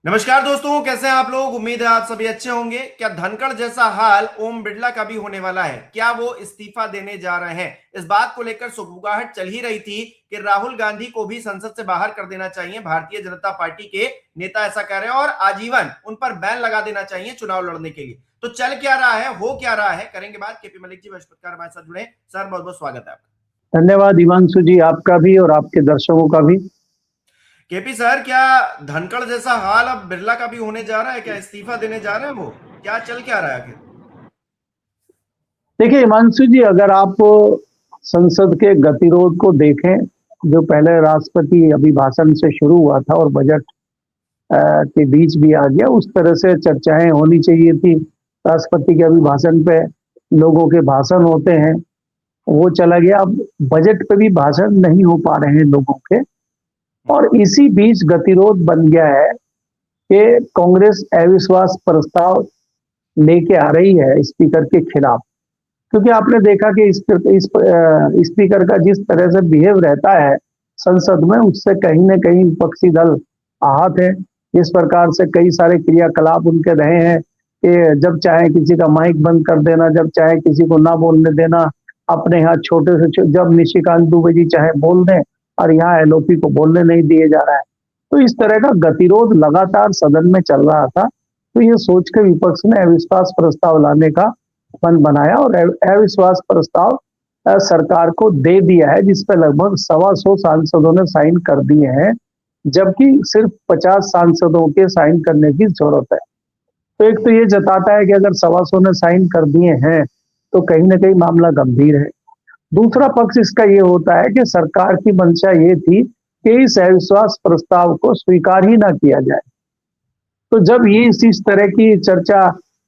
नमस्कार दोस्तों, कैसे हैं आप लोग। उम्मीद है आप सभी अच्छे होंगे। क्या धनखड़ जैसा हाल ओम बिरला का भी होने वाला है? क्या वो इस्तीफा देने जा रहे हैं? इस बात को लेकर सुगबुगाहट चल ही रही थी कि राहुल गांधी को भी संसद से बाहर कर देना चाहिए। भारतीय जनता पार्टी के नेता ऐसा कह रहे हैं और आजीवन उन पर बैन लगा देना चाहिए चुनाव लड़ने के लिए। तो चल क्या रहा है, हो क्या रहा है, करेंगे बात। केपी मलिक जी पत्रकार हमारे साथ जुड़े। सर बहुत बहुत स्वागत है आपका। धन्यवाद हिमांशु जी, आपका भी और आपके दर्शकों का भी। केपी सर, क्या धनखड़ जैसा हाल अब बिरला का भी होने जा रहा है? क्या इस्तीफा देने जा रहे हैं? वो क्या चल क्या रहा है आखिर? देखिए हिमांशु जी, अगर आप संसद के गतिरोध को देखें, जो पहले राष्ट्रपति अभिभाषण से शुरू हुआ था और बजट के बीच भी आ गया, उस तरह से चर्चाएं होनी चाहिए थी। राष्ट्रपति के अभिभाषण पे लोगों के भाषण होते हैं, वो चला गया। अब बजट पे भी भाषण नहीं हो पा रहे हैं लोगों के, और इसी बीच गतिरोध बन गया है कि कांग्रेस अविश्वास प्रस्ताव लेके आ रही है स्पीकर के खिलाफ। क्योंकि आपने देखा कि स्पीकर का जिस तरह से बिहेव रहता है संसद में, उससे कहीं ना कहीं विपक्षी दल आहत है। जिस प्रकार से कई सारे क्रियाकलाप उनके रहे हैं कि जब चाहे किसी का माइक बंद कर देना, जब चाहे किसी को ना बोलने देना, अपने यहाँ छोटे से जब निशिकांत दुबे जी चाहे बोल दें और यहाँ एलओपी को बोलने नहीं दिए जा रहा है। तो इस तरह का गतिरोध लगातार सदन में चल रहा था। तो ये सोच के विपक्ष ने अविश्वास प्रस्ताव लाने का मन बनाया और अविश्वास प्रस्ताव सरकार को दे दिया है, जिसपे लगभग 125 सांसदों ने साइन कर दिए हैं, जबकि सिर्फ 50 सांसदों के साइन करने की जरूरत है। तो एक तो ये जताता है कि अगर 125 ने साइन कर दिए हैं तो कहीं ना कहीं मामला गंभीर है। दूसरा पक्ष इसका ये होता है कि सरकार की मंशा ये थी कि इस अविश्वास प्रस्ताव को स्वीकार ही ना किया जाए। तो जब ये इस तरह की चर्चा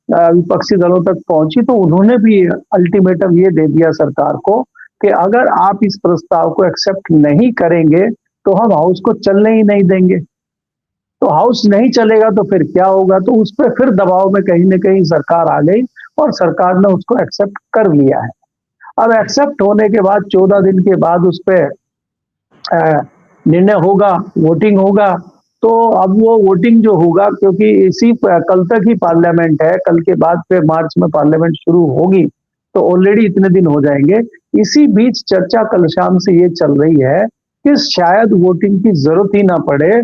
विपक्षी दलों तक पहुंची, तो उन्होंने भी अल्टीमेटम ये दे दिया सरकार को कि अगर आप इस प्रस्ताव को एक्सेप्ट नहीं करेंगे तो हम हाउस को चलने ही नहीं देंगे। तो हाउस नहीं चलेगा तो फिर क्या होगा? तो उस पर फिर दबाव में कहीं ना कहीं सरकार आ गई और सरकार ने उसको एक्सेप्ट कर लिया है। अब एक्सेप्ट होने के बाद 14 दिन के बाद उस पर निर्णय होगा, वोटिंग होगा। तो अब वो वोटिंग जो होगा, क्योंकि इसी कल तक ही पार्लियामेंट है, कल के बाद फिर मार्च में पार्लियामेंट शुरू होगी, तो ऑलरेडी इतने दिन हो जाएंगे। इसी बीच चर्चा कल शाम से ये चल रही है कि शायद वोटिंग की जरूरत ही ना पड़े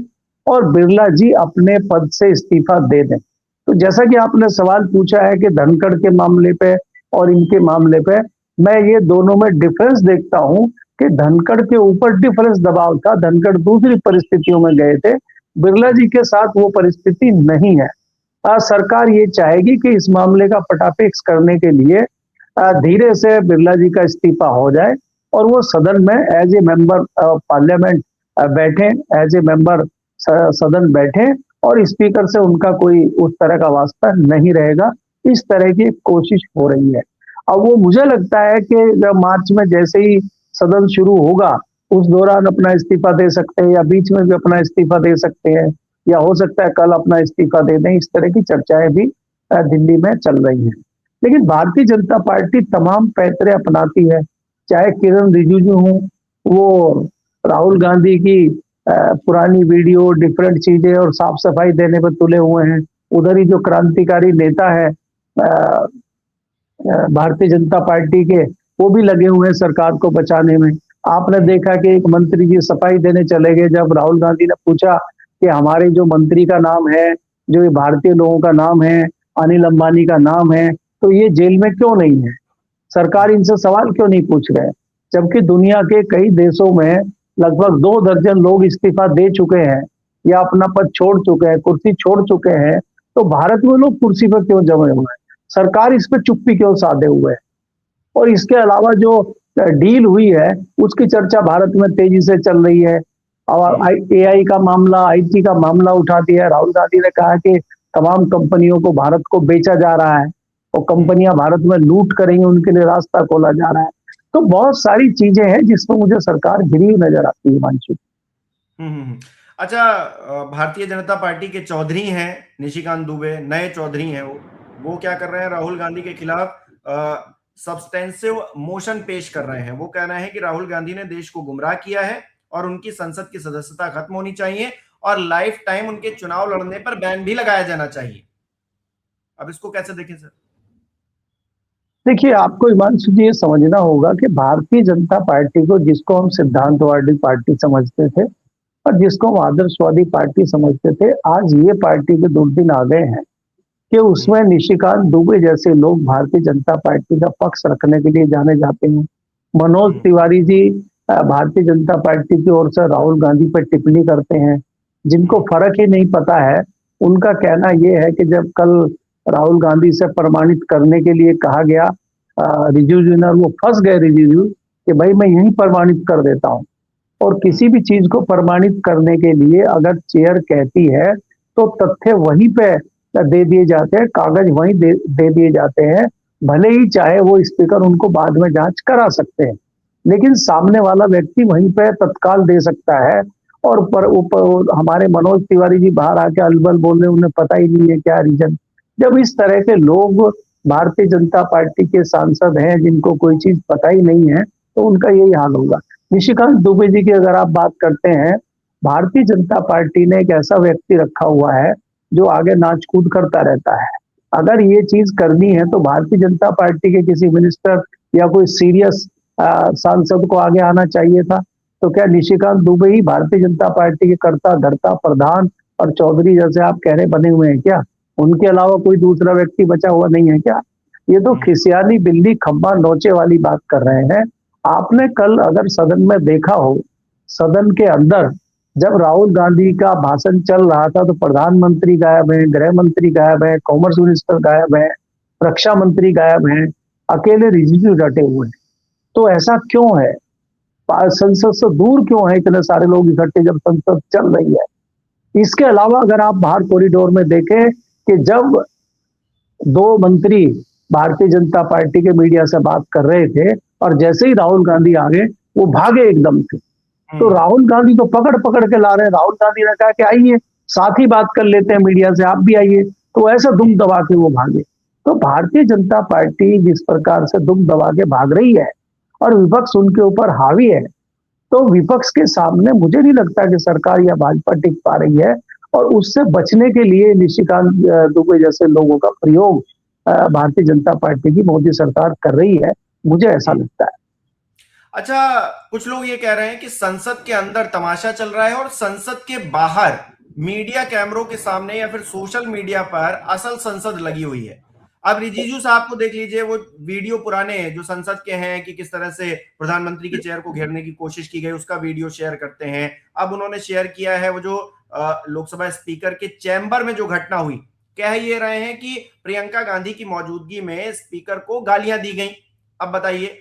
और बिरला जी अपने पद से इस्तीफा दे दें। तो जैसा कि आपने सवाल पूछा है कि धनखड़ के मामले पे और इनके मामले पे, मैं ये दोनों में डिफरेंस देखता हूं कि धनखड़ के ऊपर डिफरेंस दबाव था। धनखड़ दूसरी परिस्थितियों में गए थे, बिरला जी के साथ वो परिस्थिति नहीं है। सरकार ये चाहेगी कि इस मामले का पटाफिक्स करने के लिए धीरे से बिरला जी का इस्तीफा हो जाए और वो सदन में एज ए मेंबर पार्लियामेंट बैठे, एज ए मेंबर सदन बैठे, और स्पीकर से उनका कोई उस तरह का वास्ता नहीं रहेगा। इस तरह की कोशिश हो रही है। अब वो मुझे लगता है कि जब मार्च में जैसे ही सदन शुरू होगा, उस दौरान अपना इस्तीफा दे सकते हैं या बीच में भी अपना इस्तीफा दे सकते हैं, या हो सकता है कल अपना इस्तीफा दे दें। इस तरह की चर्चाएं भी दिल्ली में चल रही हैं। लेकिन भारतीय जनता पार्टी तमाम पैंतरे अपनाती है। चाहे किरण रिजिजू हो, वो राहुल गांधी की पुरानी वीडियो, डिफरेंट चीजें और साफ सफाई देने पर तुले हुए हैं। उधर ही जो क्रांतिकारी नेता है भारतीय जनता पार्टी के, वो भी लगे हुए हैं सरकार को बचाने में। आपने देखा कि एक मंत्री जी सफाई देने चले गए जब राहुल गांधी ने पूछा कि हमारे जो मंत्री का नाम है, जो ये भारतीय लोगों का नाम है, अनिल अंबानी का नाम है, तो ये जेल में क्यों नहीं है? सरकार इनसे सवाल क्यों नहीं पूछ रहे? जबकि दुनिया के कई देशों में लगभग 2 दर्जन लोग इस्तीफा दे चुके हैं या अपना पद छोड़ चुके हैं, कुर्सी छोड़ चुके हैं। तो भारत में लोग कुर्सी पर क्यों जमे हुए हैं? सरकार इस पर चुप्पी क्यों साधे हुए है? और इसके अलावा जो डील हुई है उसकी चर्चा भारत में तेजी से चल रही है। और एआई का मामला, आईटी का मामला उठा दिया। राहुल गांधी ने कहा कि तमाम कंपनियों को भारत को बेचा जा रहा है और कंपनियां भारत में लूट करेंगी, उनके लिए रास्ता खोला जा रहा है। तो बहुत सारी चीजें हैं जिसमें मुझे सरकार गिरी हुई नजर आती है मानसू। अच्छा, भारतीय जनता पार्टी के चौधरी हैं निशिकांत दुबे, नए चौधरी हैं। वो क्या कर रहे हैं? राहुल गांधी के खिलाफ सब्सटेंसिव मोशन पेश कर रहे हैं। वो कह रहे हैं कि राहुल गांधी ने देश को गुमराह किया है और उनकी संसद की सदस्यता खत्म होनी चाहिए और लाइफ टाइम उनके चुनाव लड़ने पर बैन भी लगाया जाना चाहिए। अब इसको कैसे देखें सर? देखिए, आपको हिमांशु जी ये समझना होगा कि भारतीय जनता पार्टी को, जिसको हम सिद्धांतवादी पार्टी समझते थे और जिसको हम आदर्शवादी पार्टी समझते थे, आज ये पार्टी के दुर्दिन आ गए हैं कि उसमें निशिकांत दुबे जैसे लोग भारतीय जनता पार्टी का पक्ष रखने के लिए जाने जाते हैं। मनोज तिवारी जी भारतीय जनता पार्टी की ओर से राहुल गांधी पर टिप्पणी करते हैं। जिनको फर्क ही नहीं पता है, उनका कहना यह है कि जब कल राहुल गांधी से प्रमाणित करने के लिए कहा गया रिजिजू ने, वो फंस गए रिजिजू कि भाई मैं यही प्रमाणित कर देता हूं। और किसी भी चीज को प्रमाणित करने के लिए अगर चेयर कहती है तो तथ्य वहीं पे दे दिए जाते हैं, कागज वहीं दे दिए जाते हैं, भले ही चाहे वो स्पीकर उनको बाद में जांच करा सकते हैं, लेकिन सामने वाला व्यक्ति वहीं पे तत्काल दे सकता है। और ऊपर हमारे मनोज तिवारी जी बाहर आके अलबल बोल रहे, उन्हें पता ही नहीं है क्या रीजन। जब इस तरह के लोग भारतीय जनता पार्टी के सांसद हैं जिनको कोई चीज पता ही नहीं है, तो उनका यही हाल होगा। निशिकांत दुबे जी की अगर आप बात करते हैं, भारतीय जनता पार्टी ने एक ऐसा व्यक्ति रखा हुआ है जो आगे नाच कूद करता रहता है। अगर ये चीज करनी है तो भारतीय जनता पार्टी के किसी मिनिस्टर या कोई सीरियस सांसद को आगे आना चाहिए था। तो क्या निशिकांत दुबे ही भारतीय जनता पार्टी के कर्ता धर्ता प्रधान और चौधरी जैसे आप कह रहे बने हुए हैं क्या? उनके अलावा कोई दूसरा व्यक्ति बचा हुआ नहीं है क्या? ये तो खिसियानी बिल्ली खंबा नोचे वाली बात कर रहे हैं। आपने कल अगर सदन में देखा हो, सदन के अंदर जब राहुल गांधी का भाषण चल रहा था तो प्रधानमंत्री गायब है, गृह मंत्री गायब है, कॉमर्स मिनिस्टर गायब है, रक्षा मंत्री गायब है, अकेले रिजिजू डटे हुए हैं। तो ऐसा क्यों है? संसद से दूर क्यों है इतने सारे लोग इकट्ठे जब संसद चल रही है? इसके अलावा अगर आप बाहर कॉरिडोर में देखें कि जब दो मंत्री भारतीय जनता पार्टी के मीडिया से बात कर रहे थे और जैसे ही राहुल गांधी आ गए वो भागे एकदम से। तो राहुल गांधी तो पकड़ पकड़ के ला रहे हैं। राहुल गांधी ने कहा कि आइए साथ ही बात कर लेते हैं मीडिया से, आप भी आइए। तो ऐसा दुम दबा के वो भागे। तो भारतीय जनता पार्टी जिस प्रकार से दुम दबा के भाग रही है और विपक्ष उनके ऊपर हावी है, तो विपक्ष के सामने मुझे नहीं लगता कि सरकार या भाजपा टिक पा रही है। और उससे बचने के लिए निशिकांत दुबे जैसे लोगों का प्रयोग भारतीय जनता पार्टी की मोदी सरकार कर रही है, मुझे ऐसा लगता है। अच्छा, कुछ लोग ये कह रहे हैं कि संसद के अंदर तमाशा चल रहा है और संसद के बाहर मीडिया कैमरों के सामने या फिर सोशल मीडिया पर असल संसद लगी हुई है। अब रिजिजू साहब को देख लीजिए, वो वीडियो पुराने जो संसद के हैं कि किस तरह से प्रधानमंत्री की चेयर को घेरने की कोशिश की गई, उसका वीडियो शेयर करते हैं। अब उन्होंने शेयर किया है वो जो लोकसभा स्पीकर के चैम्बर में जो घटना हुई, कह ये रहे हैं कि प्रियंका गांधी की मौजूदगी में स्पीकर को गालियां दी गई। अब बताइए,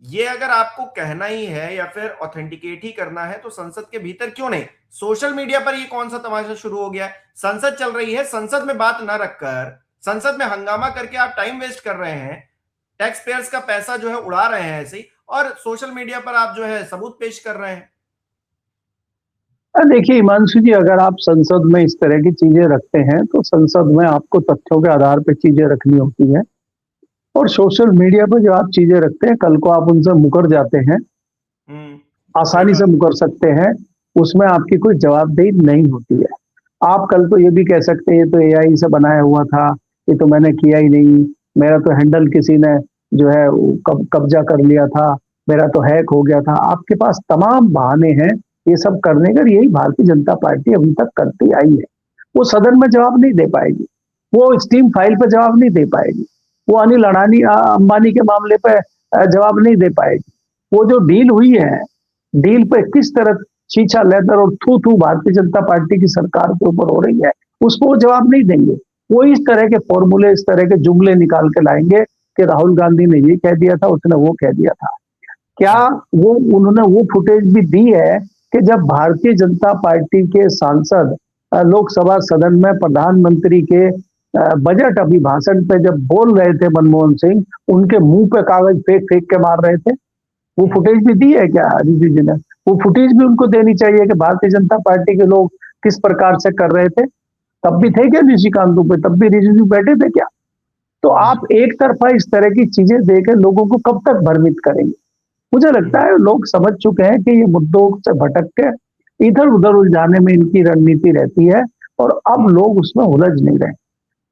ये अगर आपको कहना ही है या फिर ऑथेंटिकेट ही करना है तो संसद के भीतर क्यों नहीं, सोशल मीडिया पर ये कौन सा तमाशा शुरू हो गया है? संसद चल रही है, संसद में बात ना रखकर संसद में हंगामा करके आप टाइम वेस्ट कर रहे हैं, टैक्स पेयर्स का पैसा जो है उड़ा रहे हैं ऐसे ही, और सोशल मीडिया पर आप जो है सबूत पेश कर रहे हैं। देखिए हिमांशु जी, अगर आप संसद में इस तरह की चीजें रखते हैं तो संसद में आपको तथ्यों के आधार पर चीजें रखनी होती हैं। और सोशल मीडिया पर जो आप चीजें रखते हैं, कल को आप उनसे मुकर जाते हैं, आसानी से मुकर सकते हैं, उसमें आपकी कोई जवाबदेही नहीं होती है। आप कल को ये भी कह सकते हैं ये तो एआई से बनाया हुआ था, ये तो मैंने किया ही नहीं, मेरा तो हैंडल किसी ने जो है कब्जा कर लिया था, मेरा तो हैक हो गया था। आपके पास तमाम बहाने हैं ये सब करने का। यही भारतीय जनता पार्टी अभी तक करती आई है। वो सदन में जवाब नहीं दे पाएगी, वो स्टीम फाइल पर जवाब नहीं दे पाएगी, वो अनिल अंबानी के मामले पे जवाब नहीं दे पाएगी। वो जो डील हुई है, डील पे किस तरह छीछा लेदर और थू थू भारतीय जनता पार्टी की सरकार के ऊपर हो रही है, उसको वो जवाब नहीं देंगे। वो इस तरह के फॉर्मूले, इस तरह के जुमले निकाल के लाएंगे कि राहुल गांधी ने ये कह दिया था, उसने वो कह दिया था। क्या वो उन्होंने वो फुटेज भी दी है कि जब भारतीय जनता पार्टी के सांसद लोकसभा सदन में प्रधानमंत्री के बजट अभिभाषण पे जब बोल रहे थे मनमोहन सिंह, उनके मुंह पे कागज फेंक फेंक के मार रहे थे? वो फुटेज भी दी है क्या रिजिजू जी ने? वो फुटेज भी उनको देनी चाहिए कि भारतीय जनता पार्टी के लोग किस प्रकार से कर रहे थे। तब भी थे क्या निशिकांत दुबे? तब भी रिजिजू बैठे थे क्या? तो आप एक तरफा इस तरह की चीजें देकर लोगों को कब तक भ्रमित करेंगे? मुझे लगता है लोग समझ चुके हैं कि ये मुद्दों से भटक के इधर उधर उलझाने में इनकी रणनीति रहती है, और अब लोग उसमें उलझ नहीं रहे।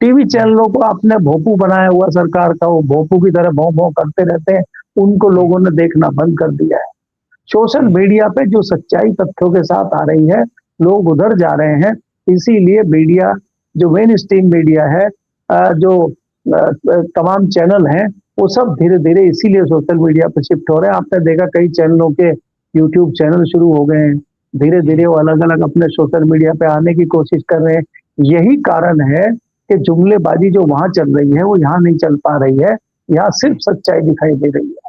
टीवी चैनलों को आपने भोंपू बनाया हुआ सरकार का, वो भोंपू की तरह भौं भौं करते रहते हैं, उनको लोगों ने देखना बंद कर दिया है। सोशल मीडिया पे जो सच्चाई तथ्यों के साथ आ रही है, लोग उधर जा रहे हैं। इसीलिए मीडिया, जो मेन स्ट्रीम मीडिया है, जो तमाम चैनल हैं, वो सब धीरे धीरे इसीलिए सोशल मीडिया पे शिफ्ट हो रहे हैं। आपने देखा कई चैनलों के यूट्यूब चैनल शुरू हो गए हैं, धीरे धीरे वो अलग अलग अपने सोशल मीडिया पे आने की कोशिश कर रहे हैं। यही कारण है कि जुमलेबाजी जो वहां चल रही है वो यहाँ नहीं चल पा रही है, यहाँ सिर्फ सच्चाई दिखाई दे रही है।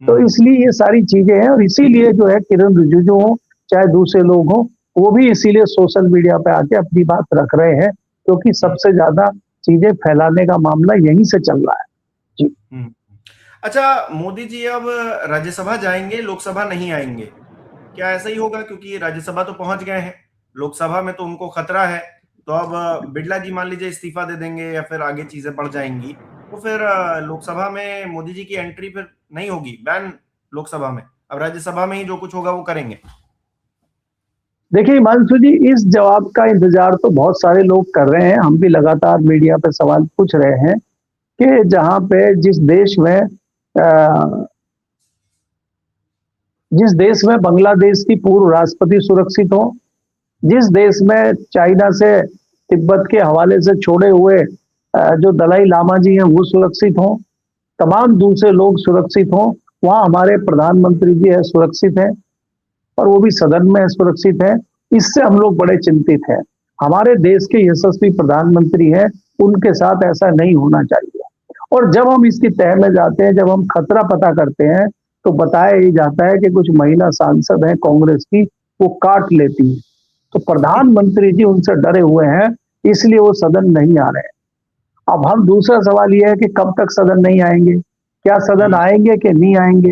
तो इसलिए ये सारी चीजें हैं, और इसीलिए जो है किरण रिजिजू हो चाहे दूसरे लोग हो, वो भी इसीलिए सोशल मीडिया पे आके अपनी बात रख रहे हैं, क्योंकि सबसे ज्यादा चीजें फैलाने का मामला यहीं से चल रहा है। जी। अच्छा, मोदी जी अब राज्यसभा जाएंगे, लोकसभा नहीं आएंगे, क्या ऐसा ही होगा? क्योंकि राज्यसभा तो पहुंच गए हैं, लोकसभा में तो उनको खतरा है। तो अब बिड़ला जी मान लीजिए इस्तीफा दे देंगे या फिर आगे चीजें बढ़ जाएंगी, तो फिर लोकसभा में मोदी जी की एंट्री फिर नहीं होगी, बैन लोकसभा में। अब राज्यसभा में ही जो कुछ होगा वो करेंगे। देखिए हिमांशु जी, इस जवाब का इंतजार तो बहुत सारे लोग कर रहे हैं। हम भी लगातार मीडिया पे सवाल पूछ रहे हैं कि जहां पे जिस देश में बांग्लादेश की पूर्व राष्ट्रपति सुरक्षित हो, जिस देश में चाइना से तिब्बत के हवाले से छोड़े हुए जो दलाई लामा जी हैं वो सुरक्षित हों, तमाम दूसरे लोग सुरक्षित हों, वहां हमारे प्रधानमंत्री जी है सुरक्षित हैं, और वो भी सदन में सुरक्षित है। इससे हम लोग बड़े चिंतित हैं। हमारे देश के यशस्वी प्रधानमंत्री हैं, उनके साथ ऐसा नहीं होना चाहिए। और जब हम इसकी तह में जाते हैं, जब हम खतरा पता करते हैं, तो बताया ही जाता है कि कुछ महिला सांसद हैं कांग्रेस की, वो काट लेती है। तो प्रधानमंत्री जी उनसे डरे हुए हैं, इसलिए वो सदन नहीं आ रहे हैं। अब हम दूसरा सवाल ये है कि कब तक सदन नहीं आएंगे, क्या सदन आएंगे कि नहीं आएंगे।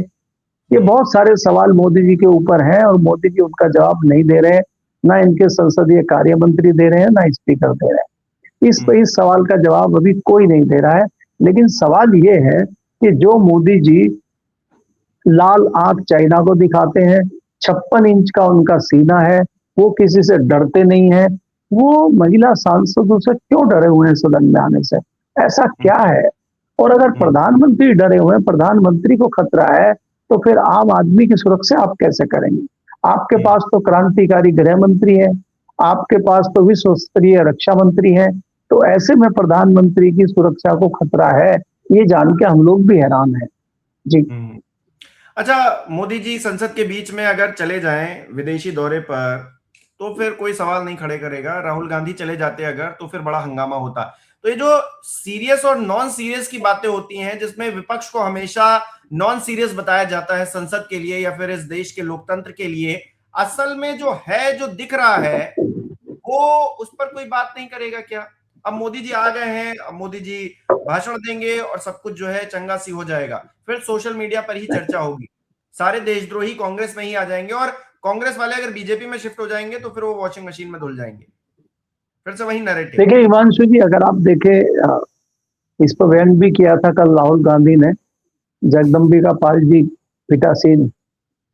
ये बहुत सारे सवाल मोदी जी के ऊपर हैं, और मोदी जी उनका जवाब नहीं दे रहे हैं। ना इनके संसदीय कार्य मंत्री दे रहे हैं, ना स्पीकर दे रहे हैं। इस सवाल का जवाब अभी कोई नहीं दे रहा है। लेकिन सवाल ये है कि जो मोदी जी लाल आंख चाइना को दिखाते हैं, 56 इंच का उनका सीना है, वो किसी से डरते नहीं है, वो महिला सांसदों से क्यों डरे हुए हैं सदन में आने से? ऐसा क्या है? और अगर प्रधानमंत्री डरे हुए हैं, प्रधानमंत्री को खतरा है, तो फिर आम आदमी की सुरक्षा आप कैसे करेंगे? आपके पास तो क्रांतिकारी गृह मंत्री है, आपके पास तो विश्व स्तरीय रक्षा मंत्री है, तो ऐसे में प्रधानमंत्री की सुरक्षा को खतरा है, ये जान के हम लोग भी हैरान हैं। जी। अच्छा, मोदी जी संसद के बीच में अगर चले जाएं विदेशी दौरे पर, तो फिर कोई सवाल नहीं खड़े करेगा। राहुल गांधी चले जाते अगर, तो फिर बड़ा हंगामा होता। तो ये जो सीरियस और नॉन सीरियस की बातें होती हैं, जिसमें विपक्ष को हमेशा नॉन सीरियस बताया जाता है संसद के लिए या फिर इस देश के लोकतंत्र के लिए, असल में जो है, जो दिख रहा है, वो उस पर कोई बात नहीं करेगा क्या? अब मोदी जी आ गए हैं, अब मोदी जी भाषण देंगे और सब कुछ जो है चंगा सी हो जाएगा, फिर सोशल मीडिया पर ही चर्चा होगी, सारे देशद्रोही कांग्रेस में ही आ जाएंगे, और कांग्रेस वाले अगर बीजेपी में शिफ्ट हो जाएंगे तो फिर वो वॉशिंग मशीन में धुल जाएंगे, फिर से वही नैरेटिव। देखिए हिमांशु जी, अगर आप देखें, इस पर व्यंग भी किया था कल राहुल गांधी ने। जगदम्बिका पाल जी पीठासीन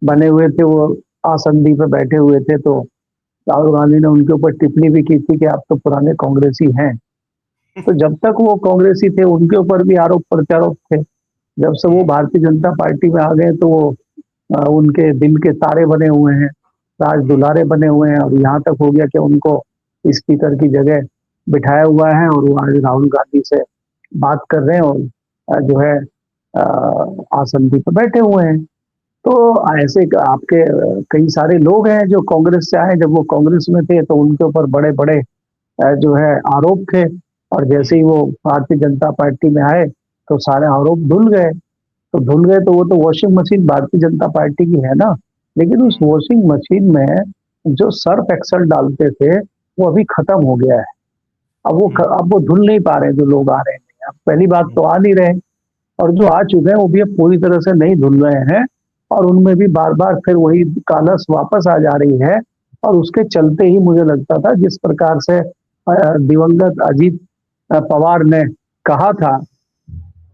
बने हुए थे, वो आसंदी पे बैठे हुए थे, तो राहुल गांधी ने उनके ऊपर टिप्पणी भी की थी कि आप तो पुराने कांग्रेसी हैं। तो जब तक वो कांग्रेसी थे, उनके ऊपर भी आरोप प्रत्यारोप थे। जब से वो भारतीय जनता पार्टी में आ गए, तो वो उनके दिल के तारे बने हुए हैं, राज दुलारे बने हुए हैं, और यहाँ तक हो गया कि उनको स्पीकर की जगह बिठाया हुआ है, और वो आज राहुल गांधी से बात कर रहे हैं, और जो है आसंदी पर बैठे हुए हैं। तो ऐसे आपके कई सारे लोग हैं जो कांग्रेस से आए, जब वो कांग्रेस में थे तो उनके ऊपर बड़े बड़े जो है आरोप थे, और जैसे ही वो भारतीय जनता पार्टी में आए तो सारे आरोप धुल गए। तो धुल गए तो वो तो washing machine Bharatiya Janata party की है ना, लेकिन उस वॉशिंग मशीन में जो सर्फ एक्सल डालते थे वो अभी खत्म हो गया है। अब वो धुल नहीं पा रहे जो लोग आ रहे हैं। अब पहली बात तो आ नहीं रहे, और जो आ चुके हैं वो भी अब पूरी तरह से नहीं धुल रहे हैं, और उनमें भी बार बार फिर वही कालस वापस आ जा रही है। और उसके चलते ही मुझे लगता था, जिस प्रकार से दिवंगत अजीत पवार ने कहा था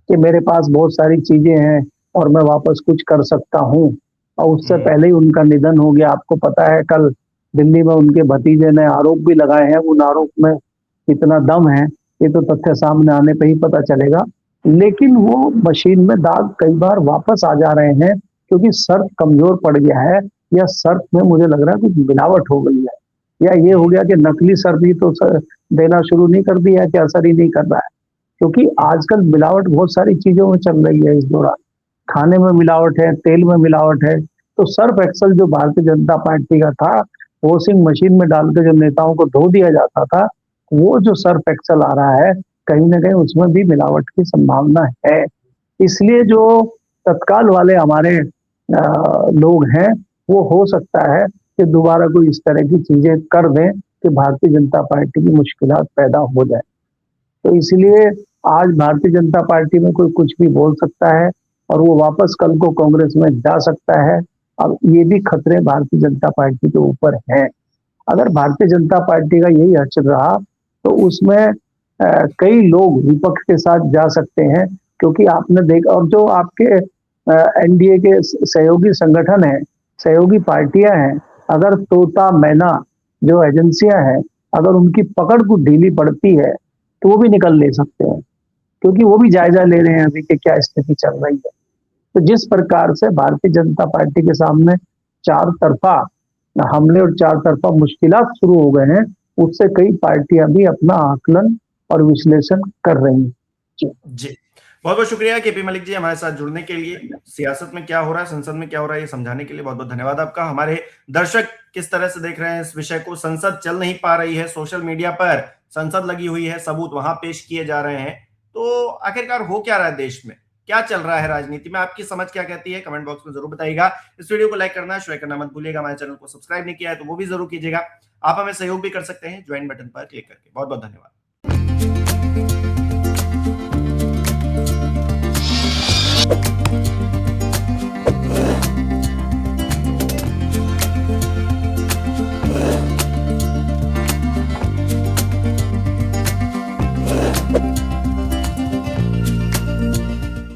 कि मेरे पास बहुत सारी चीजें हैं और मैं वापस कुछ कर सकता हूं, और उससे पहले ही उनका निधन हो गया। आपको पता है कल दिल्ली में उनके भतीजे ने आरोप भी लगाए हैं, उन आरोप में कितना दम है ये तो तथ्य सामने आने पे ही पता चलेगा। लेकिन वो मशीन में दाग कई बार वापस आ जा रहे हैं क्योंकि सर्फ कमजोर पड़ गया है, या सर्फ में मुझे लग रहा है कुछ मिलावट हो गई है, या ये हो गया कि नकली सर्फ ही तो देना शुरू नहीं कर दिया है कि असर ही नहीं कर रहा है। क्योंकि आजकल मिलावट बहुत सारी चीजों में चल रही है। इस दौरान खाने में मिलावट है, तेल में मिलावट है। तो सर्फ एक्सल जो भारतीय जनता पार्टी का था, वॉशिंग मशीन में डाल के जो नेताओं को धो दिया जाता था, वो जो सर्फ एक्सल आ रहा है कहीं ना कहीं उसमें भी मिलावट की संभावना है। इसलिए जो तत्काल वाले हमारे लोग हैं, वो हो सकता है कि दोबारा कोई इस तरह की चीजें कर दें कि भारतीय जनता पार्टी की मुश्किलात पैदा हो जाए। तो इसलिए आज भारतीय जनता पार्टी में कोई कुछ भी बोल सकता है और वो वापस कल को कांग्रेस में जा सकता है। अब ये भी खतरे भारतीय जनता पार्टी के ऊपर हैं। अगर भारतीय जनता पार्टी का यही हश्र रहा तो उसमें कई लोग विपक्ष के साथ जा सकते हैं, क्योंकि आपने देखा, और जो आपके एनडीए के सहयोगी संगठन हैं, सहयोगी पार्टियां हैं, अगर तोता मैना जो एजेंसियां हैं, अगर उनकी पकड़ कुछ ढीली पड़ती है तो वो भी निकल ले सकते हैं, क्योंकि वो भी जायजा ले रहे हैं अभी कि क्या स्थिति चल रही है। तो जिस प्रकार से भारतीय जनता पार्टी के सामने चार तरफा हमले और चार तरफा मुश्किलात शुरू हो गए हैं, उससे कई पार्टियां भी अपना आकलन और विश्लेषण कर रही हैं। जी, बहुत बहुत शुक्रिया केपी मलिक जी हमारे साथ जुड़ने के लिए। सियासत में क्या हो रहा है, संसद में क्या हो रहा है, ये समझाने के लिए बहुत बहुत धन्यवाद आपका। हमारे दर्शक किस तरह से देख रहे हैं इस विषय को, संसद चल नहीं पा रही है, सोशल मीडिया पर संसद लगी हुई है, सबूत वहां पेश किए जा रहे हैं, तो आखिरकार हो क्या रहा है देश में, क्या चल रहा है राजनीति में, आपकी समझ क्या कहती है, कमेंट बॉक्स में जरूर बताइएगा। इस वीडियो को लाइक करना, शेयर करना मत भूलिएगा। हमारे चैनल को सब्सक्राइब नहीं किया है तो वो भी जरूर कीजिएगा। आप हमें सहयोग भी कर सकते हैं ज्वाइन बटन पर क्लिक करके। बहुत बहुत धन्यवाद।